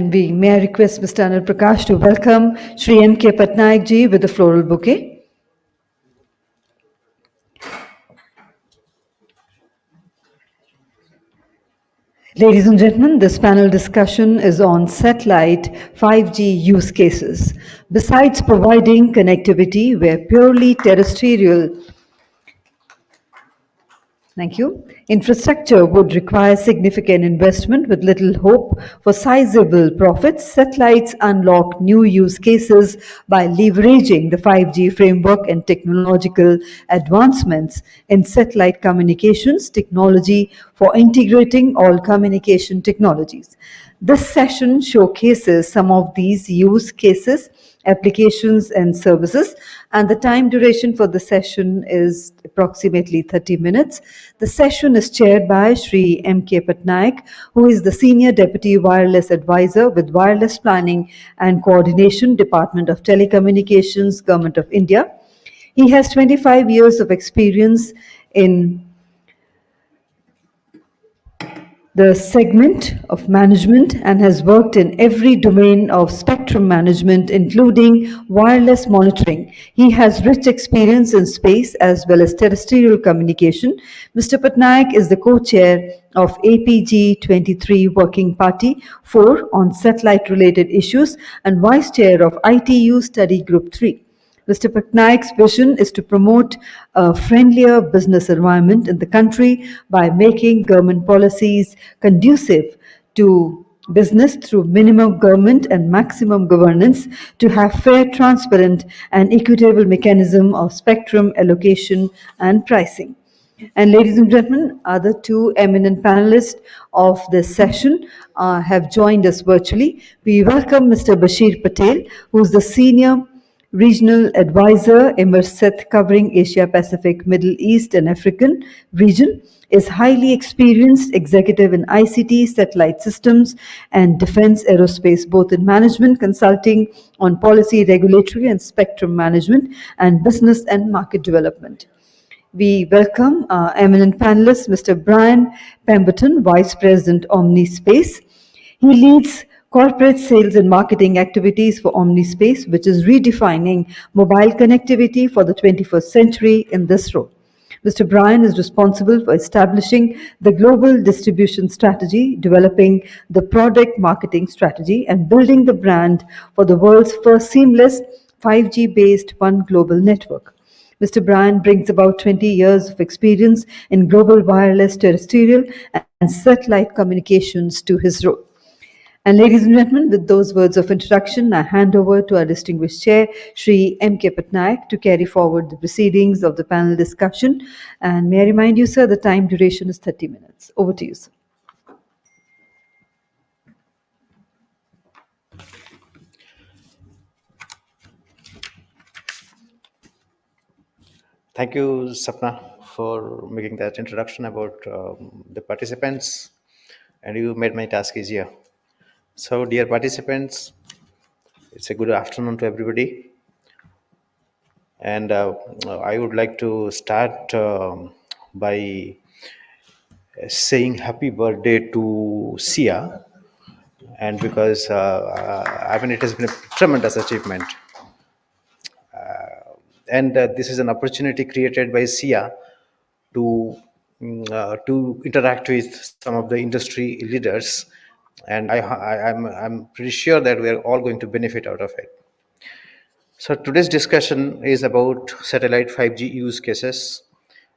And may I request Mr. Anil Prakash to welcome Shri M.K. Patnaik ji with the floral bouquet. Ladies and gentlemen, this panel discussion is on satellite 5G use cases. Besides providing connectivity where purely terrestrial infrastructure would require significant investment with little hope for sizable profits, satellites unlock new use cases by leveraging the 5G framework and technological advancements in satellite communications technology for integrating all communication technologies. This session showcases some of these use cases, applications, and services, and the time duration for the session is approximately 30 minutes. The session is chaired by Shri M.K. Patnaik, who is the Senior Deputy Wireless Advisor with Wireless Planning and Coordination, Department of Telecommunications, Government of India. He has 25 years of experience in the segment of management and has worked in every domain of spectrum management, including wireless monitoring. He has rich experience in space as well as terrestrial communication. Mr. Patnaik is the co-chair of APG 23 Working Party 4 on satellite-related issues and vice chair of ITU Study Group 3. Mr. Patnaik's vision is to promote a friendlier business environment in the country by making government policies conducive to business through minimum government and maximum governance to have fair, transparent, and equitable mechanism of spectrum allocation and pricing. And ladies and gentlemen, other two eminent panelists of this session have joined us virtually. We welcome Mr. Bashir Patel, who is the Senior Regional Advisor, Inmarsat, covering Asia Pacific, Middle East, and African region, is highly experienced executive in ICT, satellite systems, and defense aerospace, both in management, consulting on policy, regulatory, and spectrum management, and business and market development. We welcome our eminent panelist, Mr. Brian Pemberton, Vice President, Omnispace. He leads corporate sales and marketing activities for Omnispace, which is redefining mobile connectivity for the 21st century in this role. Mr. Brian is responsible for establishing the global distribution strategy, developing the product marketing strategy, and building the brand for the world's first seamless 5G-based One Global network. Mr. Brian brings about 20 years of experience in global wireless, terrestrial, and satellite communications to his role. And ladies and gentlemen, with those words of introduction, I hand over to our distinguished chair, Shri M.K. Patnaik, to carry forward the proceedings of the panel discussion. And may I remind you, sir, the time duration is 30 minutes. Over to you, sir. Thank you, Sapna, for making that introduction about the participants, and you made my task easier. So, dear participants, it's a good afternoon to everybody. And I would like to start by saying happy birthday to SIA, and because I mean, it has been a tremendous achievement. And this is an opportunity created by SIA to interact with some of the industry leaders, and I'm pretty sure that we are all going to benefit out of it. So today's discussion is about satellite 5G use cases,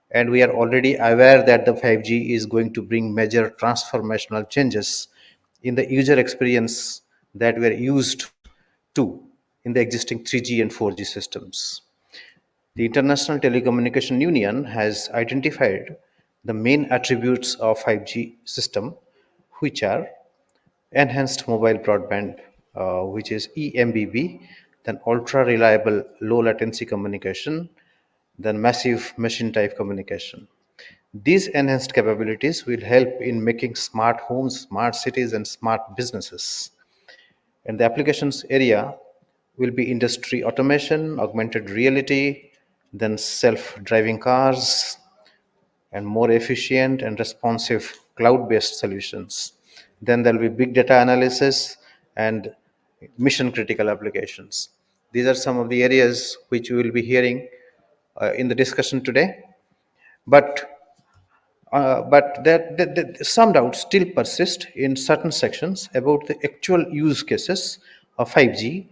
and we are already aware that the 5G is going to bring major transformational changes in the user experience that we are used to in the existing 3G and 4G systems. The International Telecommunication Union has identified the main attributes of 5G system, which are enhanced mobile broadband, which is EMBB, then ultra reliable low latency communication, then massive machine type communication. These enhanced capabilities will help in making smart homes, smart cities, and smart businesses. And the applications area will be industry automation, augmented reality, then self-driving cars, and more efficient and responsive cloud-based solutions. Then there will be big data analysis, and mission critical applications. These are some of the areas which we will be hearing in the discussion today. But some doubts still persist in certain sections about the actual use cases of 5G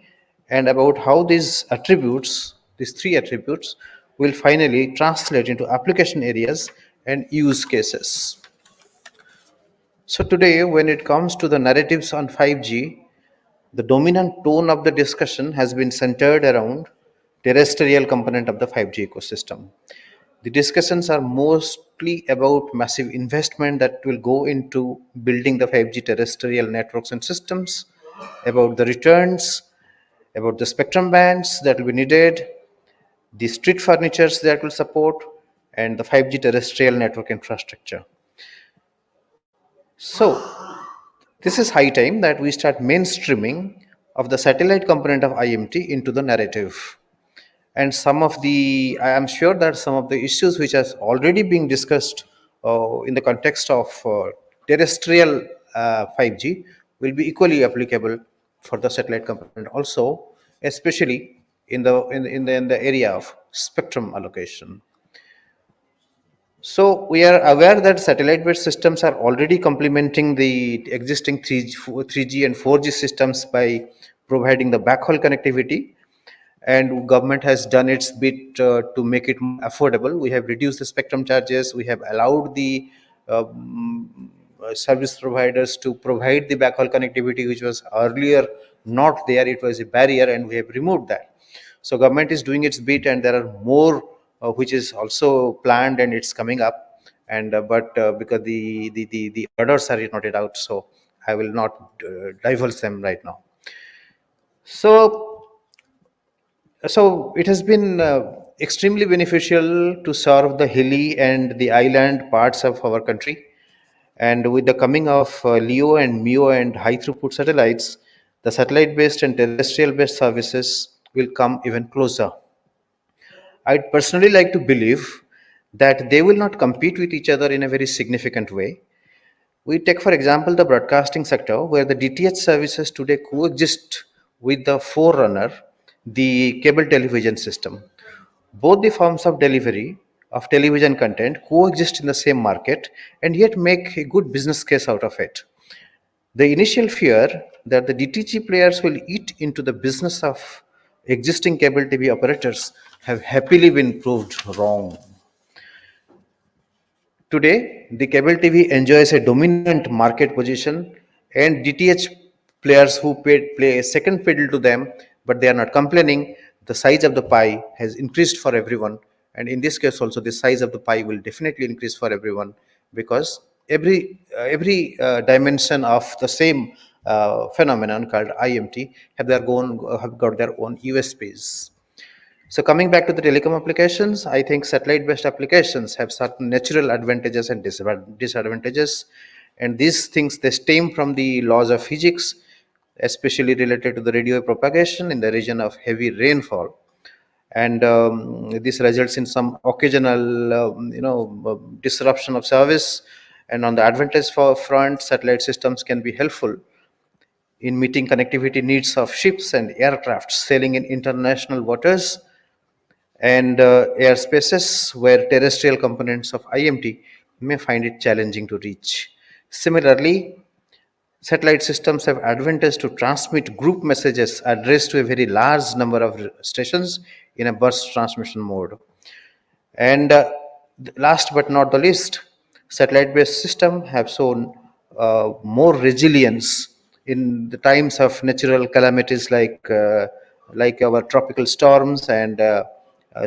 and about how these three attributes, will finally translate into application areas and use cases. So, today, when it comes to the narratives on 5G, the dominant tone of the discussion has been centered around terrestrial component of the 5G ecosystem. The discussions are mostly about massive investment that will go into building the 5G terrestrial networks and systems, about the returns, about the spectrum bands that will be needed, the street furnitures that will support, and the 5G terrestrial network infrastructure. So, this is high time that we start mainstreaming of the satellite component of IMT into the narrative. And I am sure that some of the issues which has already been discussed in the context of terrestrial 5G will be equally applicable for the satellite component also, especially in the area of spectrum allocation. So we are aware that satellite-based systems are already complementing the existing 3G and 4G systems by providing the backhaul connectivity, and government has done its bit to make it more affordable. We have reduced the spectrum charges. We have allowed the service providers to provide the backhaul connectivity, which was earlier not there. It was a barrier, and we have removed that. So government is doing its bit, and there are more which is also planned, and it's coming up. And but because the orders are not yet out, so I will not divulge them right now. So it has been extremely beneficial to serve the hilly and the island parts of our country. And with the coming of LEO and MEO and high throughput satellites, the satellite based and terrestrial based services will come even closer. I'd personally like to believe that they will not compete with each other in a very significant way. We take, for example, the broadcasting sector, where the DTH services today coexist with the forerunner, the cable television system. Both the forms of delivery of television content coexist in the same market and yet make a good business case out of it. The initial fear that the DTG players will eat into the business of existing cable TV operators have happily been proved wrong. Today, the cable TV enjoys a dominant market position, and DTH players who play a second fiddle to them, but they are not complaining. The size of the pie has increased for everyone, and in this case also, the size of the pie will definitely increase for everyone, because every dimension of the same phenomenon called IMT have got their own USPs. So coming back to the telecom applications, I think satellite-based applications have certain natural advantages and disadvantages, and these things they stem from the laws of physics, especially related to the radio propagation in the region of heavy rainfall, and this results in some occasional, disruption of service. And on the advantage for front, satellite systems can be helpful in meeting connectivity needs of ships and aircraft sailing in international waters and airspaces where terrestrial components of IMT may find it challenging to reach. Similarly, satellite systems have advantage to transmit group messages addressed to a very large number of stations in a burst transmission mode. And last but not the least, satellite-based systems have shown more resilience in the times of natural calamities like our tropical storms and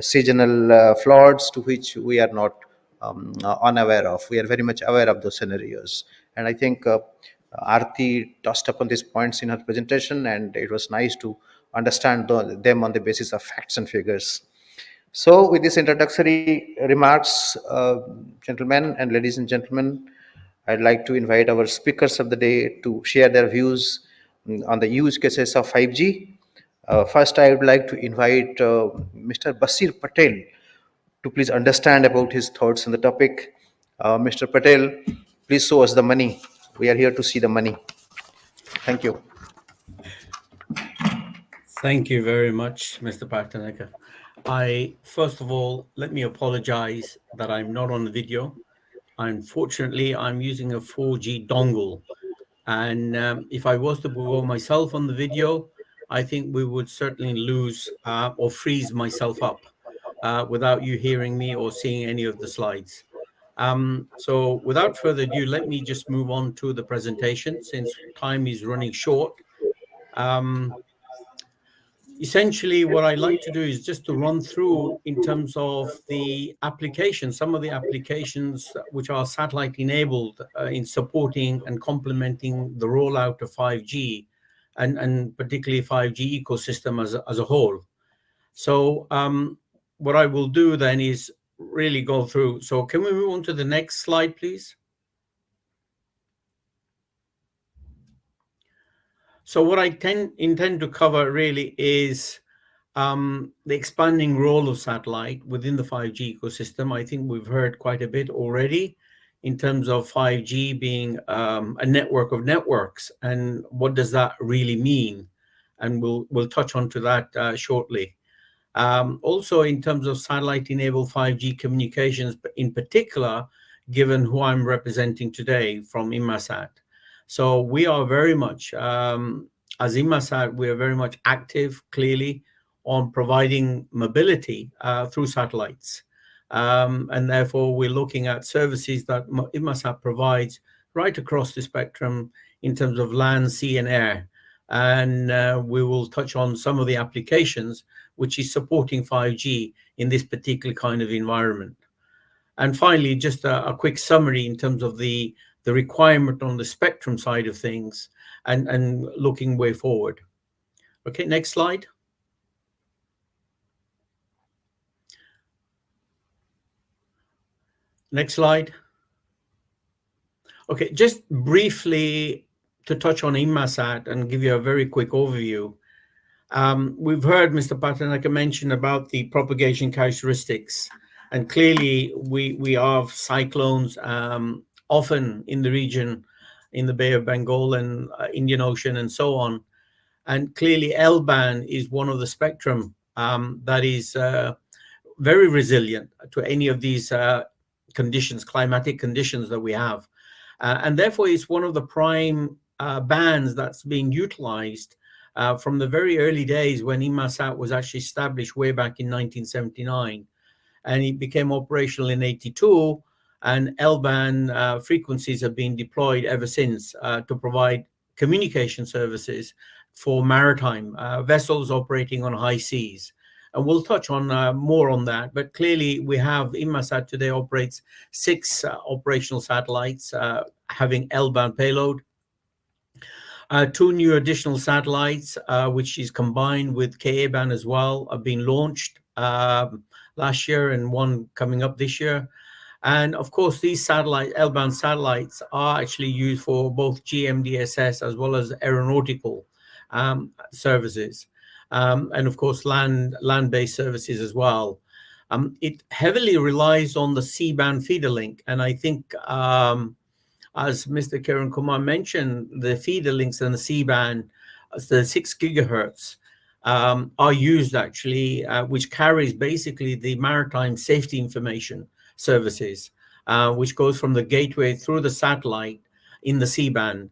seasonal floods, to which we are not unaware of. We are very much aware of those scenarios, and I think Aarti touched upon these points in her presentation, and it was nice to understand them on the basis of facts and figures. So, with these introductory remarks, gentlemen and ladies and gentlemen, I'd like to invite our speakers of the day to share their views on the use cases of 5G. First, I would like to invite Mr. Bashir Patel to please understand about his thoughts on the topic. Mr. Patel, please show us the money. We are here to see the money. Thank you. Thank you very much, Mr. Patnaik. First of all, let me apologize that I'm not on the video. Unfortunately, I'm using a 4G dongle. And if I was to go myself on the video, I think we would certainly lose or freeze myself up without you hearing me or seeing any of the slides. So without further ado, let me just move on to the presentation since time is running short. Um, Essentially, what I like to do is just to run through in terms of the applications, some of the applications which are satellite enabled in supporting and complementing the rollout of 5G and particularly 5G ecosystem as a whole. So what I will do then is really go through. So can we move on to the next slide, please? So what I intend to cover really is the expanding role of satellite within the 5G ecosystem. I think we've heard quite a bit already in terms of 5G being a network of networks, and what does that really mean? And we'll touch on to that shortly. Also, in terms of satellite-enabled 5G communications, in particular, given who I'm representing today from Inmarsat. So we are very much, as Inmarsat, we are very much active, clearly, on providing mobility through satellites. And therefore, we're looking at services that Inmarsat provides right across the spectrum in terms of land, sea, and air. And we will touch on some of the applications which is supporting 5G in this particular kind of environment. And finally, just a quick summary in terms of the requirement on the spectrum side of things and looking way forward. Okay, next slide. Next slide. Okay, just briefly to touch on Inmarsat and give you a very quick overview. We've heard Mr. Patnaik mention about the propagation characteristics, and clearly we have cyclones often in the region, in the Bay of Bengal and Indian Ocean and so on. And clearly L-band is one of the spectrum that is very resilient to any of these conditions, climatic conditions that we have. And therefore it's one of the prime bands that's being utilized from the very early days when Inmarsat was actually established way back in 1979, and it became operational in 82, and L-band frequencies have been deployed ever since to provide communication services for maritime vessels operating on high seas. And we'll touch on more on that, but clearly we have Inmarsat today operates 6 operational satellites having L-band payload. 2 new additional satellites, which is combined with Ka-band as well, have been launched last year and one coming up this year. And of course, these L-band satellites are actually used for both GMDSS as well as aeronautical services. And of course, land-based services as well. It heavily relies on the C-band feeder link. And I think as Mr. Kiran Kumar mentioned, the feeder links and the C-band, the 6 gigahertz, are used actually, which carries basically the maritime safety information services, which goes from the gateway through the satellite in the C-band,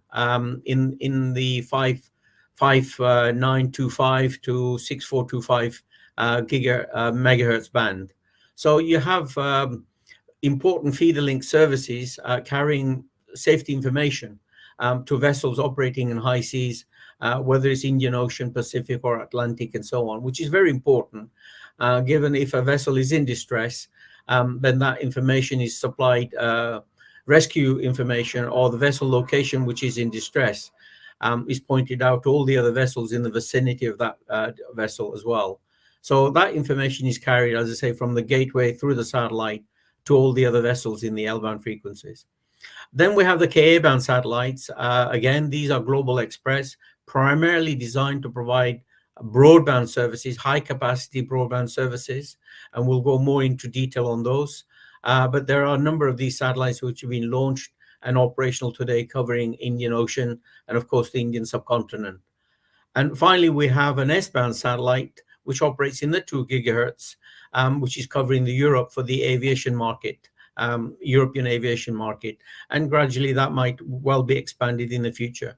in the 5925 to 6425 megahertz band. So you have important feeder link services carrying safety information to vessels operating in high seas, whether it's Indian Ocean, Pacific, or Atlantic, and so on, which is very important, given if a vessel is in distress, then that information is supplied, rescue information or the vessel location which is in distress is pointed out to all the other vessels in the vicinity of that vessel as well. So that information is carried, as I say, from the gateway through the satellite to all the other vessels in the L-band frequencies. Then we have the Ka-band satellites. Again, these are Global Express, primarily designed to provide broadband services, high-capacity broadband services, and we'll go more into detail on those. But there are a number of these satellites which have been launched and operational today, covering Indian Ocean and, of course, the Indian subcontinent. And finally, we have an S-band satellite, which operates in the 2 gigahertz, which is covering the Europe for the aviation market, European aviation market. And gradually that might well be expanded in the future.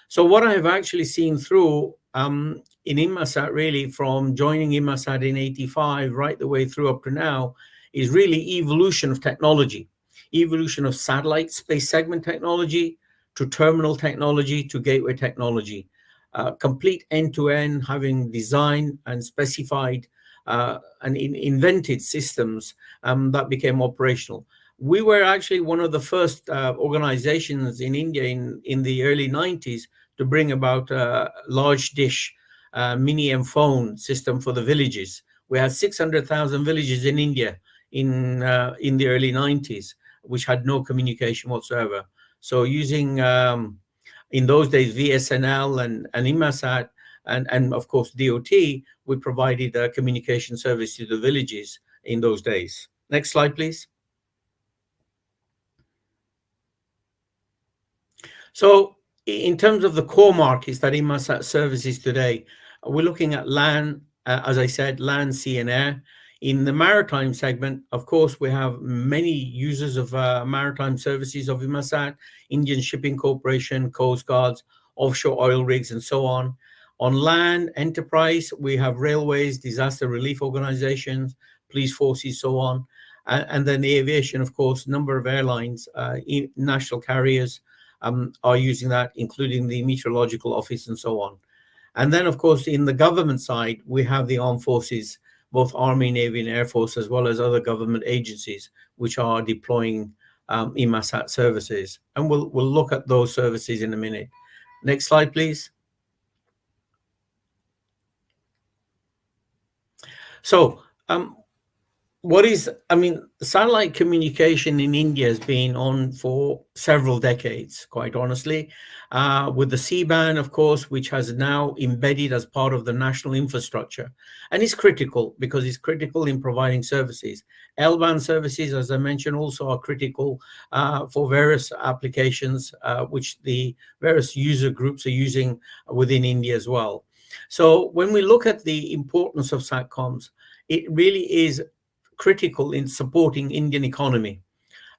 So what I have actually seen through in Inmarsat, really from joining Inmarsat in 85 right the way through up to now, is really evolution of technology, evolution of satellite space segment technology to terminal technology to gateway technology. Complete end-to-end, having designed and specified and invented systems that became operational. We were actually one of the first organizations in India in the early 90s to bring about a large dish mini M phone system for the villages. We had 600,000 villages in India in the early 90s, which had no communication whatsoever. So using in those days, VSNL and Inmarsat and of course DOT, we provided a communication service to the villages in those days. Next slide, please. So in terms of the core markets that Inmarsat services today, we're looking at land, as I said, land, sea and air. In the maritime segment, of course, we have many users of maritime services of Inmarsat, Indian Shipping Corporation, Coast Guards, offshore oil rigs, and so on. On land, enterprise, we have railways, disaster relief organizations, police forces, so on. And then the aviation, of course, number of airlines, national carriers are using that, including the Meteorological Office and so on. And then, of course, in the government side, we have the armed forces, both Army, Navy, and Air Force, as well as other government agencies, which are deploying Inmarsat services. And we'll look at those services in a minute. Next slide, please. So, satellite communication in India has been on for several decades, quite honestly, with the C-band, of course, which has now embedded as part of the national infrastructure. And it's critical because it's critical in providing services. L-band services, as I mentioned, also are critical for various applications, which the various user groups are using within India as well. So when we look at the importance of SATCOMs, it really is critical in supporting Indian economy.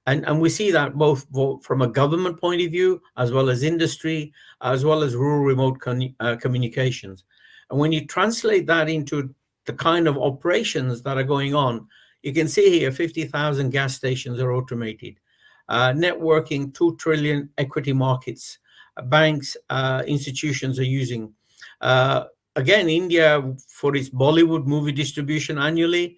And we see that both from a government point of view, as well as industry, as well as rural remote communications. And when you translate that into the kind of operations that are going on, you can see here 50,000 gas stations are automated, networking, 2 trillion equity markets, banks, institutions are using. Again, India, for its Bollywood movie distribution annually,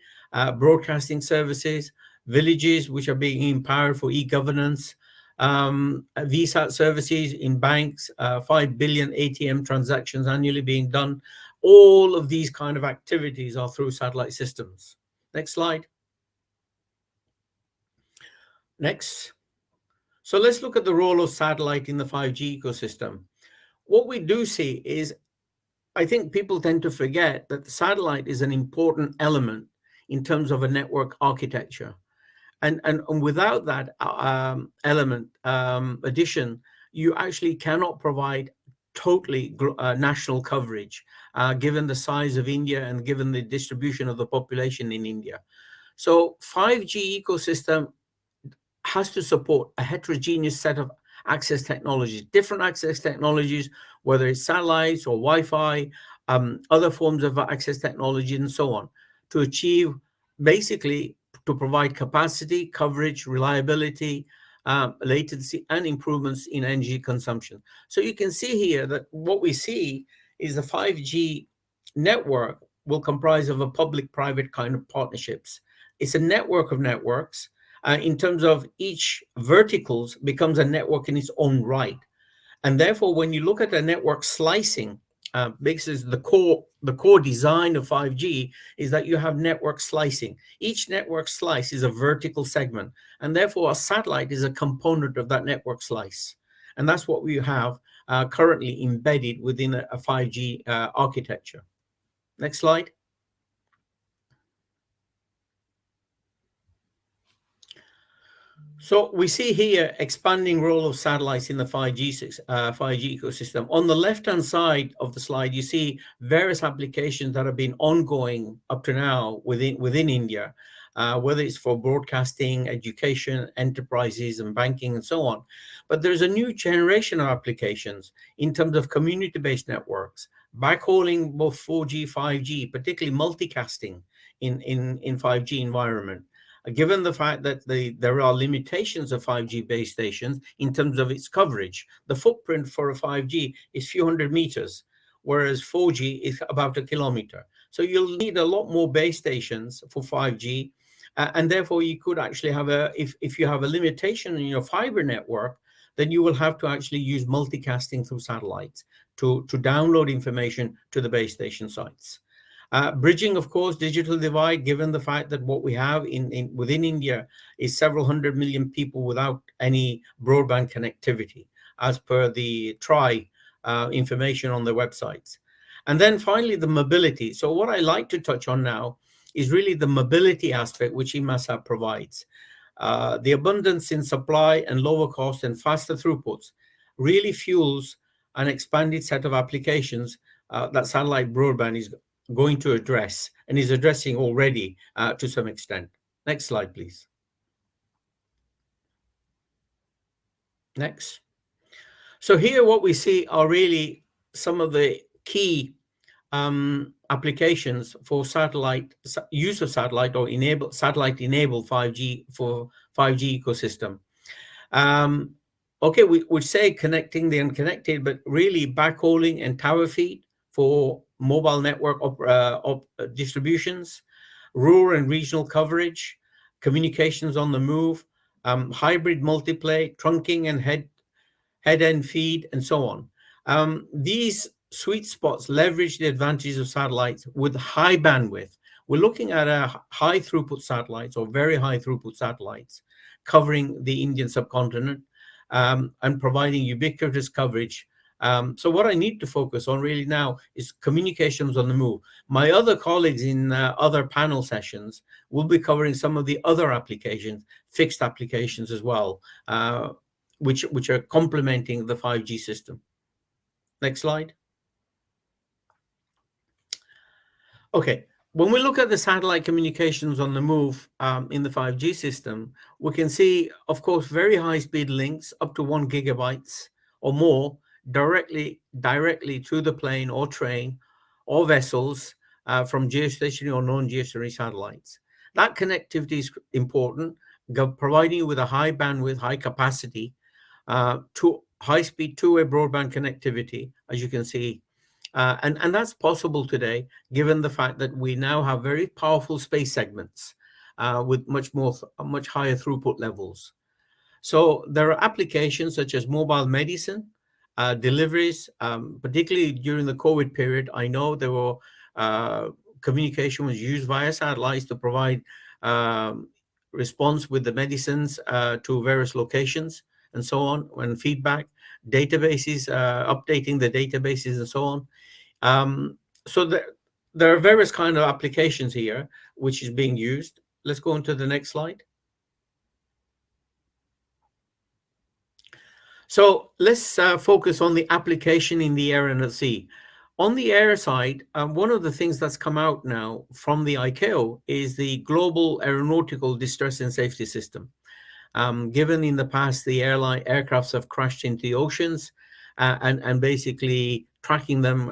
broadcasting services, villages which are being empowered for e-governance, VSAT services in banks, 5 billion ATM transactions annually being done. All of these kind of activities are through satellite systems. Next slide. Next. So let's look at the role of satellite in the 5G ecosystem. What we do see is, I think people tend to forget that the satellite is an important element in terms of a network architecture. And without that element addition, you actually cannot provide totally national coverage, given the size of India and given the distribution of the population in India. So 5G ecosystem has to support a heterogeneous set of access technologies, different access technologies, whether it's satellites or Wi-Fi, other forms of access technology and so on, to achieve basically to provide capacity, coverage, reliability, latency, and improvements in energy consumption. So you can see here that what we see is the 5G network will comprise of a public-private kind of partnerships. It's a network of networks. In terms of each verticals becomes a network in its own right. And therefore, when you look at the network slicing, because the core design of 5G is that you have network slicing. Each network slice is a vertical segment, and therefore a satellite is a component of that network slice. And that's what we have currently embedded within a 5G architecture. Next slide. So we see here expanding role of satellites in the 5G ecosystem. On the left-hand side of the slide, you see various applications that have been ongoing up to now within India, whether it's for broadcasting, education, enterprises, and banking, and so on. But there's a new generation of applications in terms of community-based networks, backhauling both 4G, 5G, particularly multicasting in 5G environment. Given the fact that there are limitations of 5G base stations in terms of its coverage. The footprint for a 5G is few hundred meters, whereas 4G is about a kilometer. So you'll need a lot more base stations for 5G, and therefore you could actually have if you have a limitation in your fiber network, then you will have to actually use multicasting through satellites to download information to the base station sites. Bridging, of course, digital divide, given the fact that what we have within India is several 100 million people without any broadband connectivity, as per the TRI information on their websites. And then finally, the mobility. So what I like to touch on now is really the mobility aspect which Inmarsat provides. The abundance in supply and lower cost and faster throughputs really fuels an expanded set of applications that satellite broadband is going to address and is addressing already to some extent. Next slide, please. Next. So here what we see are really some of the key applications for use of satellite or satellite-enabled 5G for 5G ecosystem. Okay, we would say connecting the unconnected, but really backhauling and tower feed for mobile network distributions, rural and regional coverage, communications on the move, hybrid multiplay, trunking and head-end feed, and so on. These sweet spots leverage the advantages of satellites with high bandwidth. We're looking at high throughput satellites or very high throughput satellites covering the Indian subcontinent and providing ubiquitous coverage. So what I need to focus on really now is communications on the move. My other colleagues in other panel sessions will be covering some of the other applications, fixed applications as well, which are complementing the 5G system. Next slide. Okay, when we look at the satellite communications on the move in the 5G system, we can see, of course, very high-speed links up to 1 gigabytes or more directly to the plane or train or vessels from geostationary or non-geostationary satellites. That connectivity is important, providing you with a high bandwidth, high capacity, to high-speed two-way broadband connectivity, as you can see. And that's possible today, given the fact that we now have very powerful space segments with much higher throughput levels. So there are applications such as mobile medicine, deliveries, particularly during the COVID period. I know there were communication was used via satellites to provide response with the medicines to various locations and so on, and feedback, databases, updating the databases and so on. So there are various kind of applications here which is being used. Let's go on to the next slide. So let's focus on the application in the air and at sea. On the air side, one of the things that's come out now from the ICAO is the Global Aeronautical Distress and Safety System. Given in the past the aircrafts have crashed into the oceans, and basically tracking them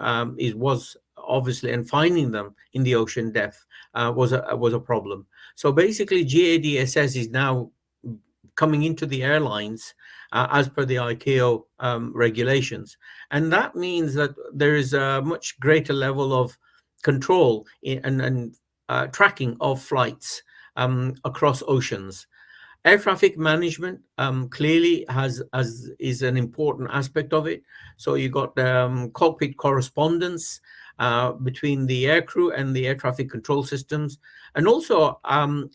was obviously, and finding them in the ocean depth was a problem. So basically, GADSS is now coming into the airlines as per the ICAO regulations. And that means that there is a much greater level of control and tracking of flights across oceans. Air traffic management clearly is an important aspect of it. So you got cockpit correspondence between the aircrew and the air traffic control systems, and also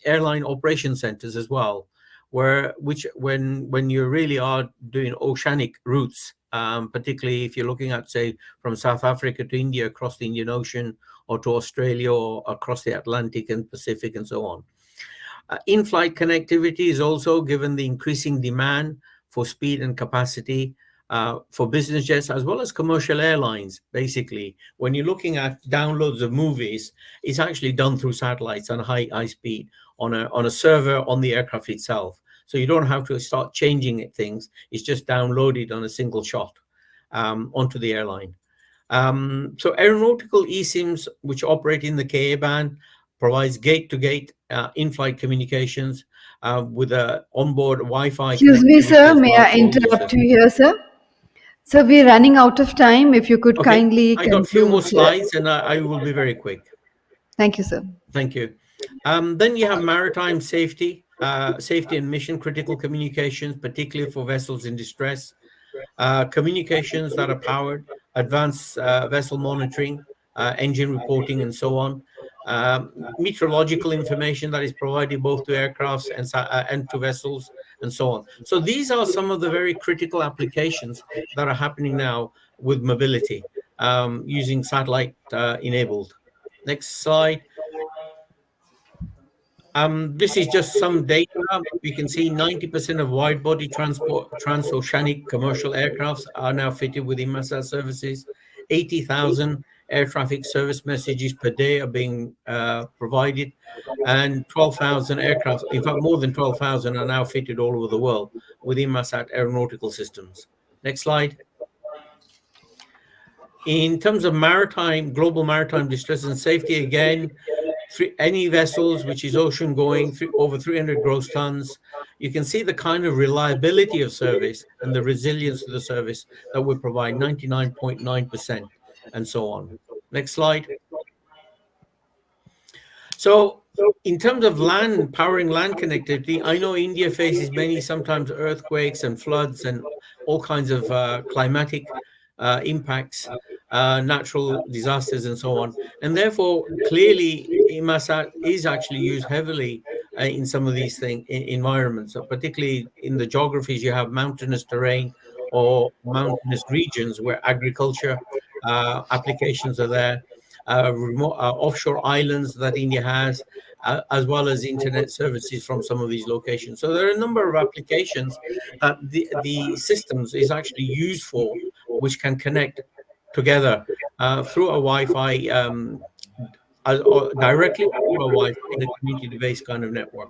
airline operation centers as well, when you really are doing oceanic routes, particularly if you're looking at, say, from South Africa to India across the Indian Ocean, or to Australia, or across the Atlantic and Pacific and so on. In-flight connectivity is also given the increasing demand for speed and capacity for business jets as well as commercial airlines. Basically, when you're looking at downloads of movies, it's actually done through satellites on high speed on a server on the aircraft itself. So you don't have to start changing things. It's just downloaded on a single shot onto the airline. So aeronautical eSIMs, which operate in the Ka band, provides gate-to-gate in-flight communications with a onboard Wi-Fi Excuse me, connectivity sir. as May well I for all interrupt users. you here, sir? So we're running out of time. If you could Okay, kindly I got a few more conclude. slides, and I will be very quick. Thank you, sir. Thank you. Then you have maritime safety, safety and mission critical communications, particularly for vessels in distress. Communications that are powered, advanced vessel monitoring, engine reporting, and so on. Meteorological information that is provided both to aircrafts and to vessels, and so on. So these are some of the very critical applications that are happening now with mobility using satellite enabled. Next slide. This is just some data. We can see 90% of wide-body transoceanic commercial aircrafts are now fitted with Inmarsat services. 80,000 air traffic service messages per day are being provided, and 12,000 aircraft, in fact, more than 12,000 are now fitted all over the world with Inmarsat aeronautical systems. Next slide. In terms of global maritime distress and safety, again, any vessels which is ocean going over 300 gross tons, you can see the kind of reliability of service and the resilience of the service that we provide, 99.9%, and so on. Next slide. So in terms of powering land connectivity, I know India faces many sometimes earthquakes and floods and all kinds of climatic impacts, natural disasters, and so on. And therefore, clearly, Inmarsat is actually used heavily in some of these environments, so particularly in the geographies you have mountainous terrain or mountainous regions where agriculture applications are there. Remote, offshore islands that India has, as well as internet services from some of these locations. So there are a number of applications that the systems is actually used for, which can connect together through a Wi-Fi, or directly through a Wi-Fi in a community-based kind of network.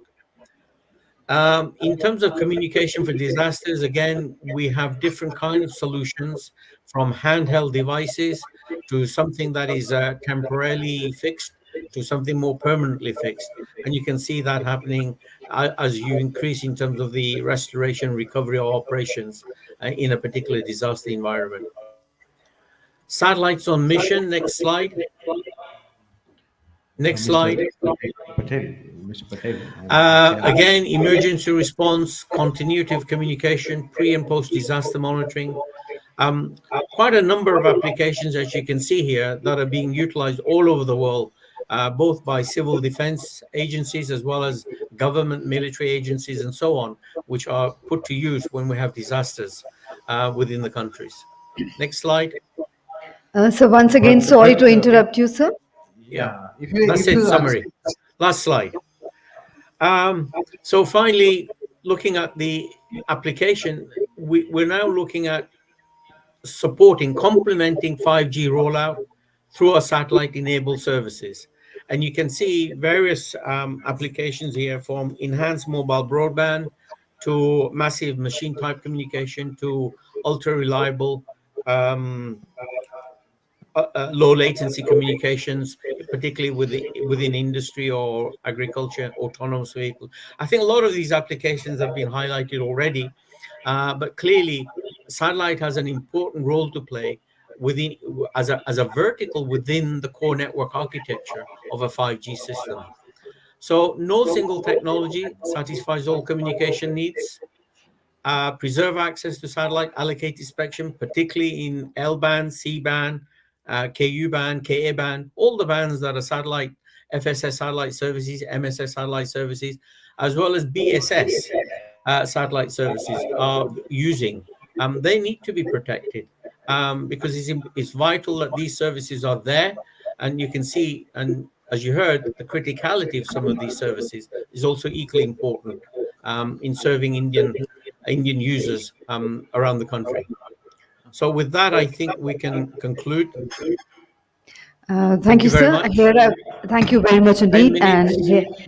In terms of communication for disasters, again, we have different kinds of solutions, from handheld devices to something that is temporarily fixed to something more permanently fixed. And you can see that happening as you increase in terms of the restoration, recovery, or operations in a particular disaster environment. Satellites on mission. Next slide. Next slide. Patel, Mr. Patel, can I? Again, emergency response, continuity of communication, pre and post disaster monitoring. Quite a number of applications, as you can see here, that are being utilized all over the world, both by civil defense agencies as well as government military agencies and so on, which are put to use when we have disasters within the countries. Next slide. So once again, sorry to interrupt you, sir. Yeah, Yeah, that's if it. you Summary. Last slide. So finally, looking at the application, we're now looking at complementing 5G rollout through our satellite-enabled services. And you can see various applications here, from enhanced mobile broadband to massive machine-type communication to ultra-reliable low latency communications, particularly within industry or agriculture, autonomous vehicles. I think a lot of these applications have been highlighted already, but clearly satellite has an important role to play within as a vertical within the core network architecture of a 5G system. So no single technology satisfies all communication needs. Preserve access to satellite allocated spectrum, particularly in L band, C band, KU band, KA band, all the bands that are satellite, FSS satellite services, MSS satellite services, as well as BSS satellite services are using. They need to be protected because it's vital that these services are there, and you can see and as you heard, the criticality of some of these services is also equally important in serving Indian users around the country. So with that, I think we can conclude. Thank Thank you, you very sir. much. Thank you very much 10 indeed. And minutes.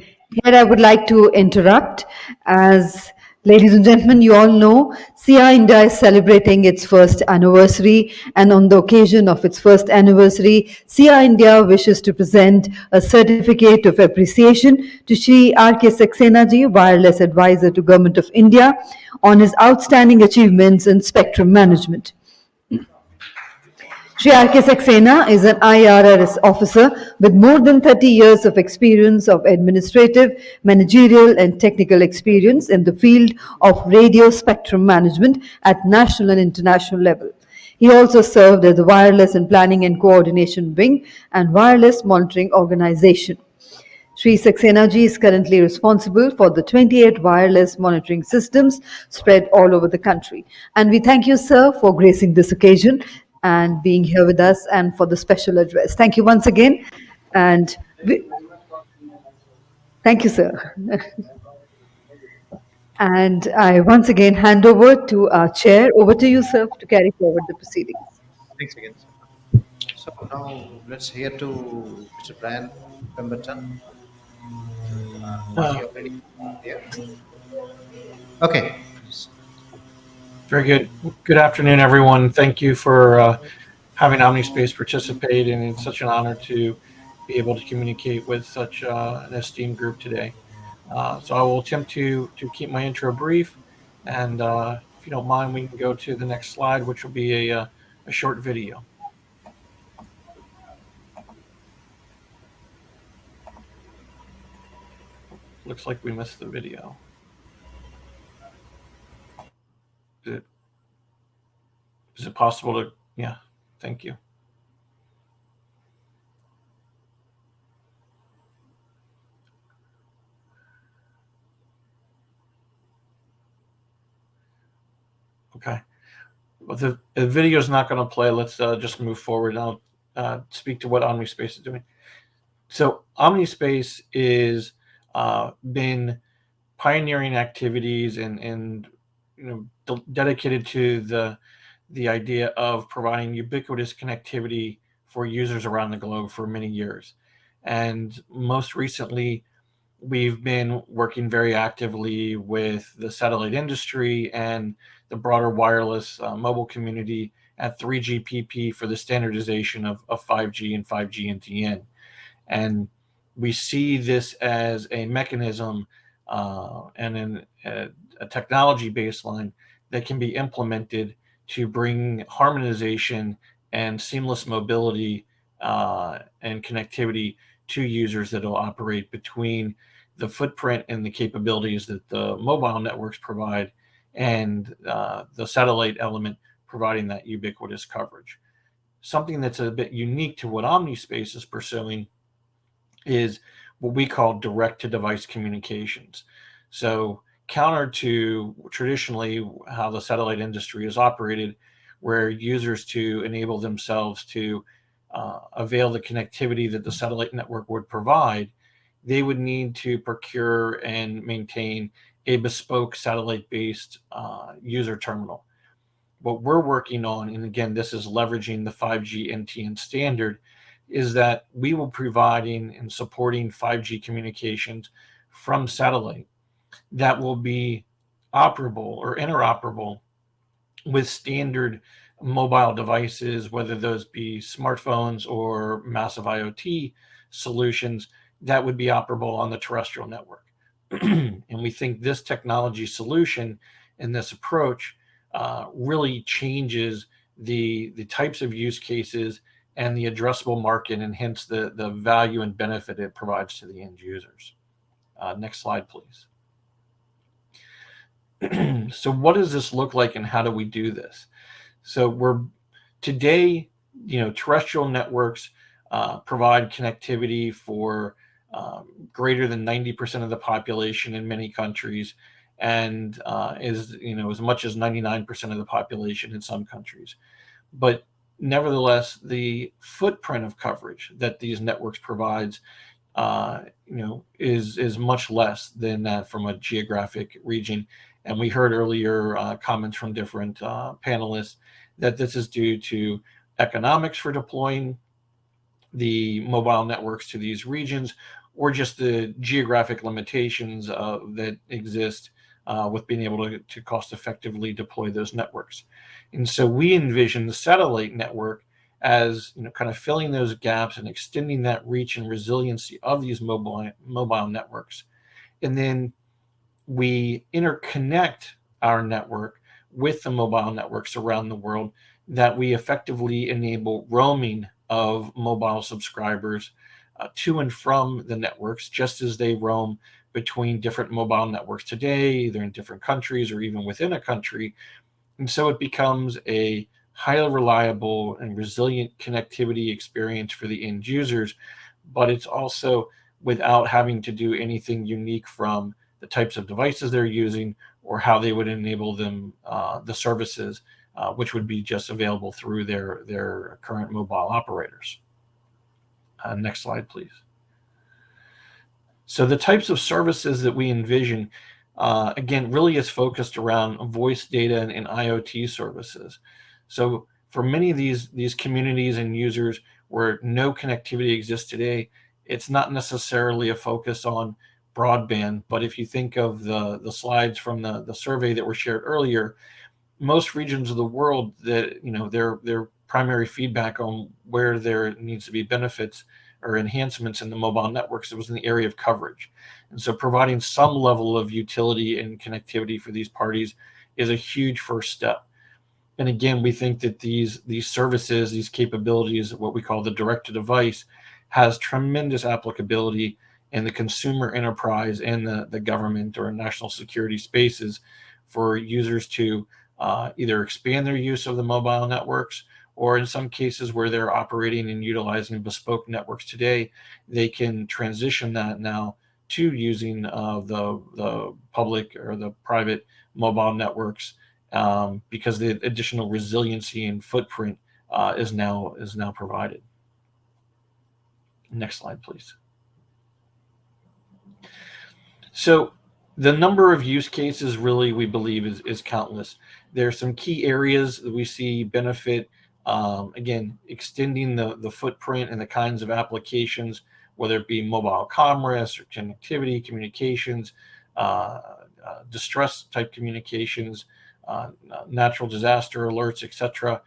here I would like to interrupt. As ladies and gentlemen, you all know, SIA-INDIA is celebrating its first anniversary. And on the occasion of its first anniversary, SIA-INDIA wishes to present a certificate of appreciation to Shri R.K. Saxena ji, Wireless Advisor to Government of India, on his outstanding achievements in spectrum management. Shri R.K. Saxena is an IRRS officer with more than 30 years of experience of administrative, managerial and technical experience in the field of radio spectrum management at national and international level. He also served as the Wireless and Planning and Coordination Wing and Wireless Monitoring Organization. Shri Saxena ji is currently responsible for the 28 wireless monitoring systems spread all over the country. And we thank you, sir, for gracing this occasion and being here with us and for the special address. Thank you once again. And thank you, sir. And I once again hand over to our chair. Over to you, sir, to carry forward the proceedings. Thanks again, sir. So now let's hear to Mr. Brian Pemberton. Are you ready? Yeah. Okay. Very good. Good afternoon, everyone. Thank you for having Omnispace participate, and it's such an honor to be able to communicate with such an esteemed group today. So I will attempt to keep my intro brief, and if you don't mind, we can go to the next slide, which will be a short video. Looks like we missed the video. Is it possible to? Yeah, thank you. Okay. Well, the video is not going to play. Let's just move forward. I'll speak to what Omnispace is doing. So Omnispace is been pioneering activities and dedicated to the idea of providing ubiquitous connectivity for users around the globe for many years. And most recently, we've been working very actively with the satellite industry and the broader wireless mobile community at 3GPP for the standardization of 5G and 5G NTN. And we see this as a mechanism and a technology baseline that can be implemented to bring harmonization and seamless mobility and connectivity to users that will operate between the footprint and the capabilities that the mobile networks provide and the satellite element providing that ubiquitous coverage. Something that's a bit unique to what Omnispace is pursuing is what we call direct-to-device communications. So counter to traditionally how the satellite industry is operated, where users to enable themselves to avail the connectivity that the satellite network would provide, they would need to procure and maintain a bespoke satellite-based user terminal. What we're working on, and again, this is leveraging the 5G NTN standard, is that we will be providing and supporting 5G communications from satellite that will be operable or interoperable with standard mobile devices, whether those be smartphones or massive IoT solutions that would be operable on the terrestrial network. And we think this technology solution and this approach really changes the types of use cases and the addressable market, and hence the value and benefit it provides to the end users. Next slide, please. So what does this look like and how do we do this? So today, terrestrial networks provide connectivity for greater than 90% of the population in many countries, and is as much as 99% of the population in some countries. But nevertheless, the footprint of coverage that these networks provides is much less than that from a geographic region. And we heard earlier comments from different panelists that this is due to economics for deploying the mobile networks to these regions, or just the geographic limitations that exist with being able to cost effectively deploy those networks. And so we envision the satellite network as kind of filling those gaps and extending that reach and resiliency of these mobile networks. And then we interconnect our network with the mobile networks around the world, that we effectively enable roaming of mobile subscribers to and from the networks, just as they roam between different mobile networks today, either in different countries or even within a country. And so it becomes a highly reliable and resilient connectivity experience for the end users, but it's also without having to do anything unique from the types of devices they're using or how they would enable them, the services, which would be just available through their current mobile operators. Next slide, please. So the types of services that we envision, again, really is focused around voice data and IoT services. So for many of these communities and users where no connectivity exists today, it's not necessarily a focus on broadband, but if you think of the slides from the survey that were shared earlier, most regions of the world that their primary feedback on where there needs to be benefits or enhancements in the mobile networks, it was in the area of coverage. And so providing some level of utility and connectivity for these parties is a huge first step. And again, we think that these services, these capabilities, what we call the direct to device, has tremendous applicability in the consumer enterprise and the government or national security spaces for users to either expand their use of the mobile networks, or in some cases where they're operating and utilizing bespoke networks today, they can transition that now to using the public or the private mobile networks, because the additional resiliency and footprint is now provided. Next slide, please. So the number of use cases really, we believe, is countless. There are some key areas that we see benefit. Again, extending the footprint and the kinds of applications, whether it be mobile commerce or connectivity, communications, distress type communications, natural disaster alerts, etc.,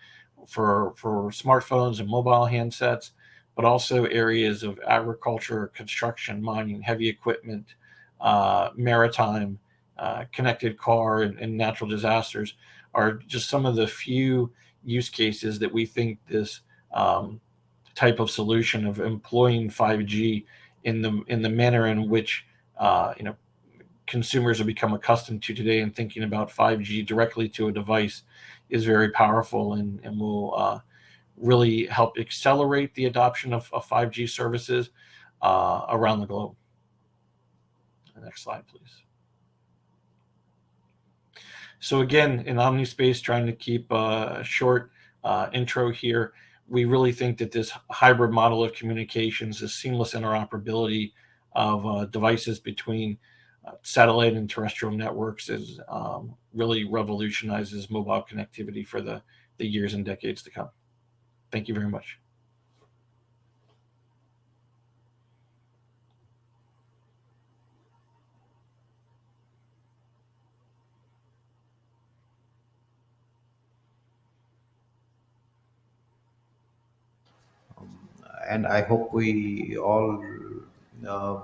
for smartphones and mobile handsets, but also areas of agriculture, construction, mining, heavy equipment, maritime, connected car, and natural disasters are just some of the few use cases that we think this type of solution of employing 5G in the manner in which consumers have become accustomed to today, and thinking about 5G directly to a device is very powerful and will really help accelerate the adoption of 5G services around the globe. Next slide, please. So again, in Omnispace, trying to keep a short intro here, we really think that this hybrid model of communications, this seamless interoperability of devices between satellite and terrestrial networks is really revolutionizes mobile connectivity for the years and decades to come. Thank you very much. And I hope we all uh,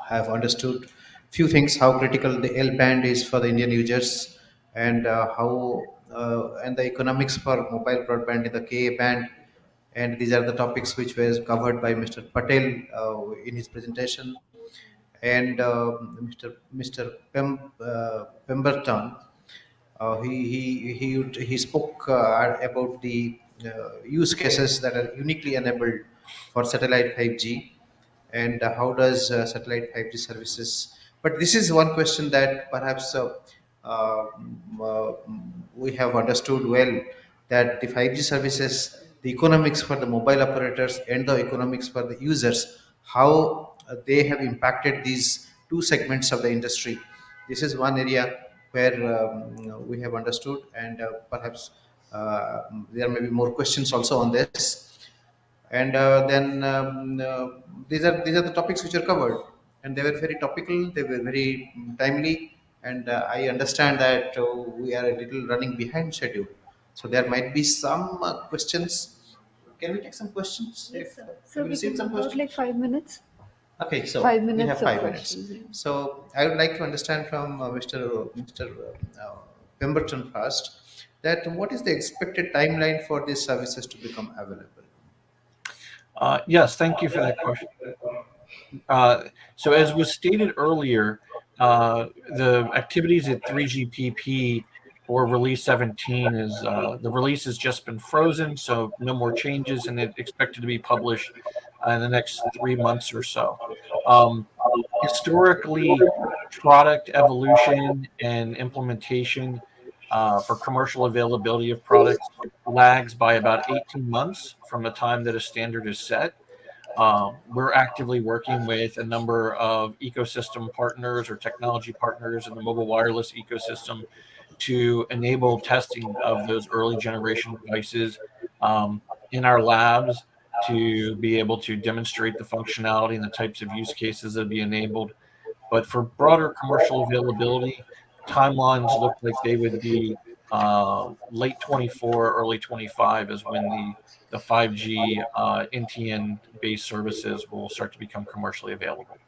have understood few things: how critical the L band is for the Indian users, and and the economics for mobile broadband in the Ka band. And these are the topics which were covered by Mr. Patel in his presentation, and Mr. Pemberton. He spoke about the use cases that are uniquely enabled for satellite 5G, and how does satellite 5G services. But this is one question that perhaps we have understood well, that the 5G services, the economics for the mobile operators and the economics for the users, how they have impacted these two segments of the industry. This is one area where we have understood, and perhaps there may be more questions also on this. And then these are the topics which are covered, and they were very topical. They were very timely, and I understand that we are a little running behind schedule, so there might be some questions. Can we take some questions? Yes, sir. Have So you we received can some about like questions? 5 minutes. Okay, so 5 minutes we have of 5 minutes. questions. So I would like to understand from Mr. Pemberton first, that what is the expected timeline for these services to become available? Yes, thank you for that question. So as was stated earlier, the activities at 3GPP for release 17 is the release has just been frozen, so no more changes, and it's expected to be published in the next 3 months or so. Historically, product evolution and implementation for commercial availability of products lags by about 18 months from the time that a standard is set. We're actively working with a number of ecosystem partners or technology partners in the mobile wireless ecosystem to enable testing of those early generation devices in our labs to be able to demonstrate the functionality and the types of use cases that be enabled. But for broader commercial availability, timelines look like they would be late 24, early 25 is when the 5G NTN-based services will start to become commercially available.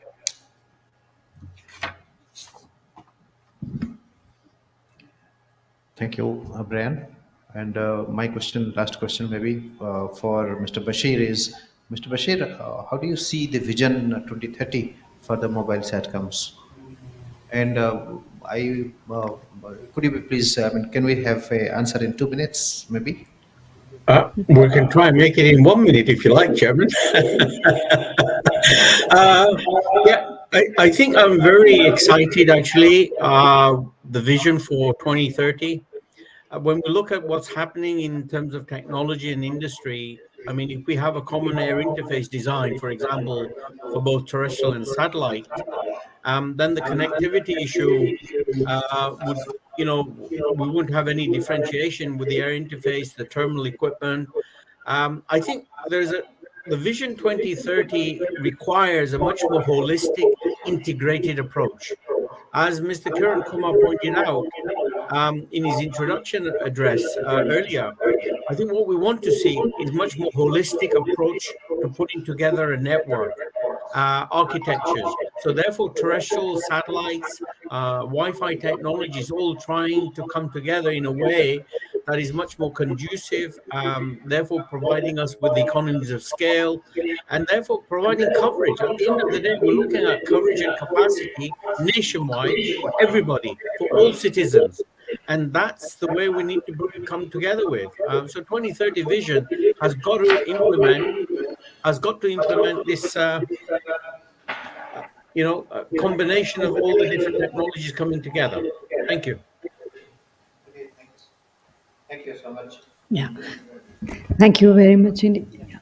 Thank you, Brian. And my question, last question, maybe for Mr. Bashir is, Mr. Bashir, how do you see the vision 2030 for the mobile satcoms? And I could you please, I mean, can we have an answer in 2 minutes, maybe? We can try and make it in 1 minute if you like, Chairman. Yeah, I think I'm very excited, actually, the vision for 2030. When we look at what's happening in terms of technology and industry, I mean, if we have a common air interface design, for example, for both terrestrial and satellite, then the connectivity issue would, we wouldn't have any differentiation with the air interface, the terminal equipment. I think the Vision 2030 requires a much more holistic, integrated approach. As Mr. Kiran Kumar pointed out in his introduction address earlier, I think what we want to see is much more holistic approach to putting together a network architectures. So therefore, terrestrial satellites, Wi-Fi technologies, all trying to come together in a way that is much more conducive, therefore providing us with the economies of scale, and therefore providing coverage. At the end of the day, we're looking at coverage and capacity nationwide for everybody, for all citizens. And that's the way we need to come together with. So 2030 vision has got to implement this a combination of all the different technologies coming together. Thank you. Okay, thanks. Thank you so much. Yeah. Thank you very much indeed. Yeah.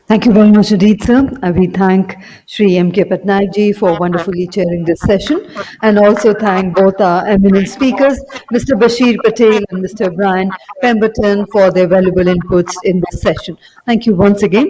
Thank you very much indeed, sir. We thank Shri M.K. Patnaik ji for wonderfully chairing this session, and also thank both our eminent speakers, Mr. Bashir Patel and Mr. Brian Pemberton, for their valuable inputs in this session. Thank you once again.